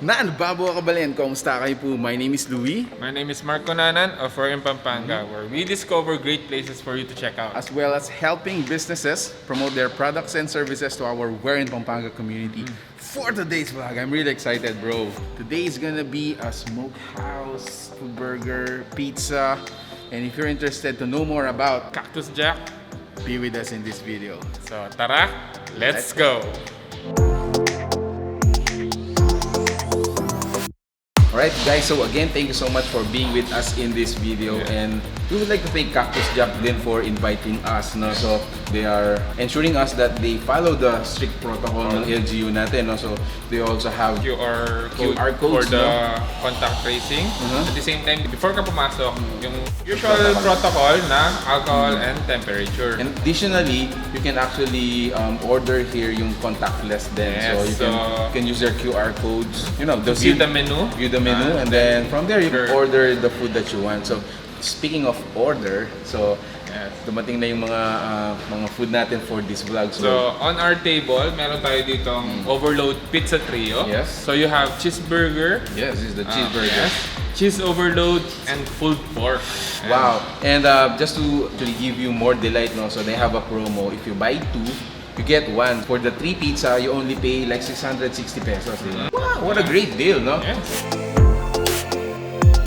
Babo kabalin, kumusta kayo po? My name is Louie. My name is Marco Nanan of We're in Pampanga, where we discover great places for you to check out. As well as helping businesses promote their products and services to our We're in Pampanga community. For today's vlog, I'm really excited, bro. Today is gonna be a smokehouse, food burger, pizza. And if you're interested to know more about, Cactus Jack. be with us in this video. So tara, let's go! Alright guys, so again, thank you so much for being with us in this video, and we would like to thank Cactus Jack din for inviting us, no? So they are ensuring us that they follow the strict protocol ng LGU natin, no? So they also have QR QR for codes, the no? contact tracing. At the same time, before ka pumasok, yung usual protocol na alcohol and temperature. And additionally, you can actually order here yung contactless din. Yes, So you can use their QR codes, you know, see the menu. View the menu, and then from there you can order the food that you want. So speaking of order, so dumating na yung mga food natin for this vlog. So on our table, meron tayo ditong overload pizza trio. Yes. So you have cheeseburger. Yes, this is the cheeseburger. Yes. Cheese overload and pulled pork. Wow. And just to give you more delight, no, so they have a promo. If you buy two, you get one. For the 3 pizza, you only pay like 660 pesos. Wow, what a great deal, no? Yes.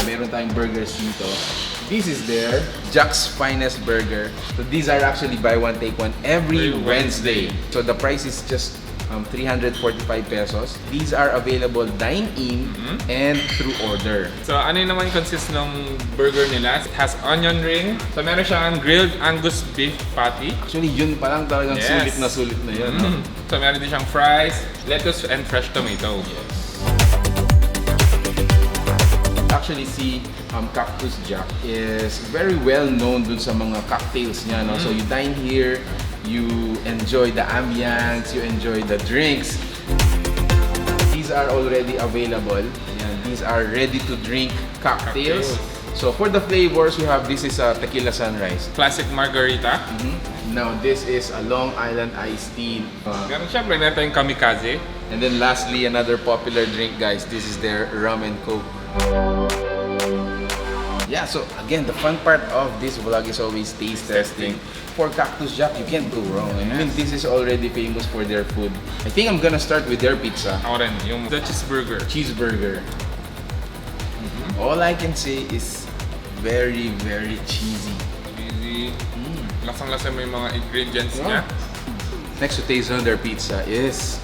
Meron tayong burgers dito. This is their Jack's Finest Burger. So these are actually buy one take one every Wednesday. So the price is just 345 pesos. These are available dine-in and through order. So ano yung naman consist ng burger nila? It has onion ring. So meron siyang grilled Angus beef patty. Actually, yun pa lang talagang sulit na yun. No? So meron din siyang fries, lettuce, and fresh tomato. Actually, si Cactus Jack is very well known dun sa mga cocktails niya, no? So you dine here, you enjoy the ambience, you enjoy the drinks. These are already available. Ayan, these are ready to drink cocktails. So for the flavors, we have, this is a tequila sunrise. Classic margarita. Now this is a Long Island iced tea. Meron syempre meron tayong kamikaze. And then lastly, another popular drink, guys. This is their rum and coke. Yeah, so again, the fun part of this vlog is always taste testing. For Cactus Jack, you can't go wrong. I mean, this is already famous for their food. I think I'm gonna start with their pizza. Ako rin, yung the cheeseburger. Cheeseburger. All I can say is very, very cheesy. Cheesy. Lasang-lasa mo yung mga ingredients niya. Next to taste on their pizza is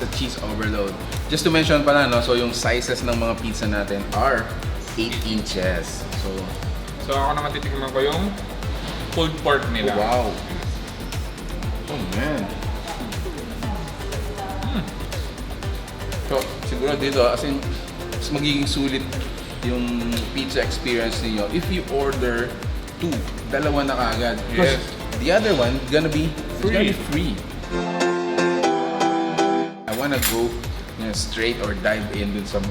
the cheese overload. Just to mention pala, no, so yung sizes ng mga pizza natin are 8 inches. So ako naman titikman ko yung pulled pork nila. Wow. Oh man. So siguro dito, as in, mas magiging sulit yung pizza experience niyo if you order 2, dalawa na kaagad. Because the other one gonna be free. I wanna go straight or dive in with some.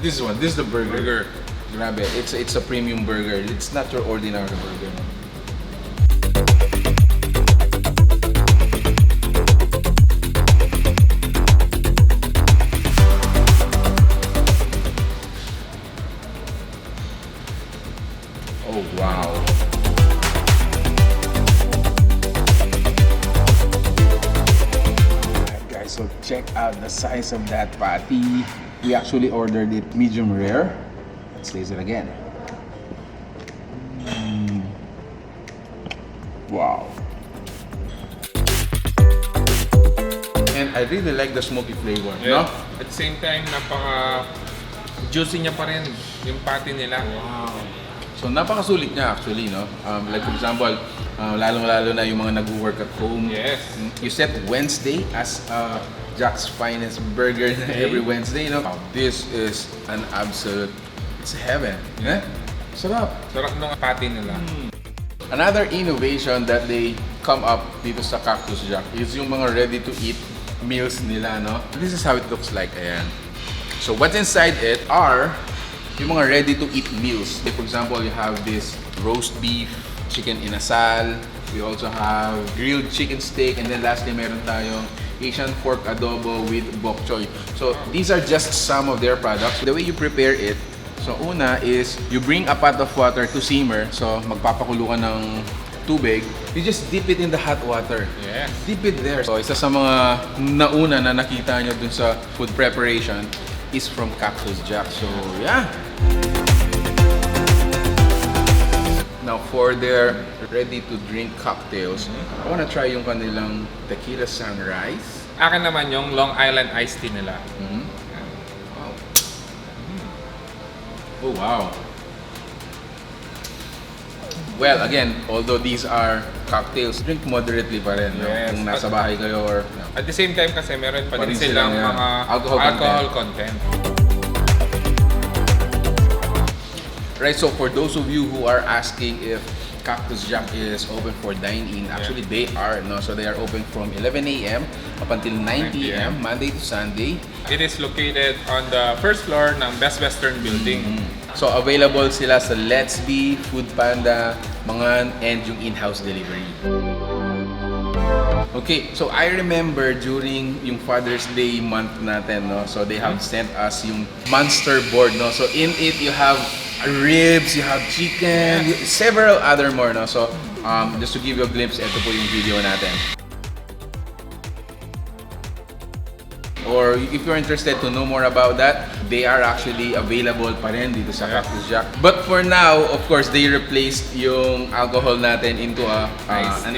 This one, this is the burger. Grabe, it's a premium burger. It's not your ordinary burger. Oh wow. Alright guys, so check out the size of that patty. We actually ordered it medium rare. Let's taste it again. Wow. And I really like the smoky flavor, no? At the same time, napaka-juicy niya pa rin yung patty nila. Wow. So napakasulit niya actually, no? Like for example, lalong-lalo na yung mga nag-work at home. Yes. You set Wednesday as Jack's Finest Burger every Wednesday, no? This is an absolute, it's heaven. Yeah? Sarap. Sarap ng patty nila. Another innovation that they come up dito sa Cactus Jack is yung mga ready-to-eat meals nila, no? This is how it looks like, ayan. So what's inside it are yung mga ready-to-eat meals. For example, you have this roast beef, chicken inasal, we also have grilled chicken steak, and then lastly meron tayong Asian pork adobo with bok choy. So these are just some of their products. The way you prepare it, so una is you bring a pot of water to simmer. So magpapakulo ka ng tubig. You just dip it in the hot water. Yeah. Dip it there. So isa sa mga nauna na nakita nyo dun sa food preparation is from Cactus Jack. So yeah. Now for their ready-to-drink cocktails, I wanna try yung kanilang Tequila Sunrise. Akin naman yung Long Island iced tea nila. Wow. Oh wow. Well, again, although these are cocktails, drink moderately pa rin. No? Yes. Kung nasa bahay kayo or... At the same time kasi meron pa Pa din rin silang silang, mga alcohol content. Right, so for those of you who are asking if Cactus Jack is open for dine-in, actually they are, no? So they are open from 11 a.m. up until 9 p.m. Monday to Sunday. It is located on the first floor ng Best Western Building. So available sila sa Let's Be, Food Panda, Mangan, and yung in-house delivery. Okay, so I remember during yung Father's Day month natin, no? So they have sent us yung monster board, no? So in it you have ribs, you have chicken, several other more, no? So just to give you a glimpse, ito po yung video natin. Or if you're interested to know more about that, they are actually available pa rin dito sa Cactus Jack. But for now, of course, they replaced yung alcohol natin into an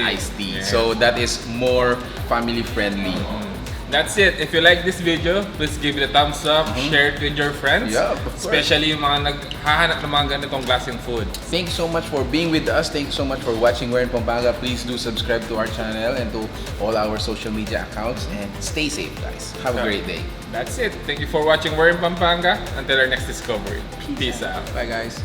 iced tea. Yeah. So that is more family friendly. That's it. If you like this video, please give it a thumbs up, share it with your friends. Yeah, of course. Especially yung mga naghahanap ng mga ganitong klaseng food. Thanks so much for being with us. Thanks so much for watching We're in Pampanga. Please do subscribe to our channel and to all our social media accounts. And stay safe, guys. Have a great day. That's it. Thank you for watching We're in Pampanga. Until our next discovery. Peace out. Bye, guys.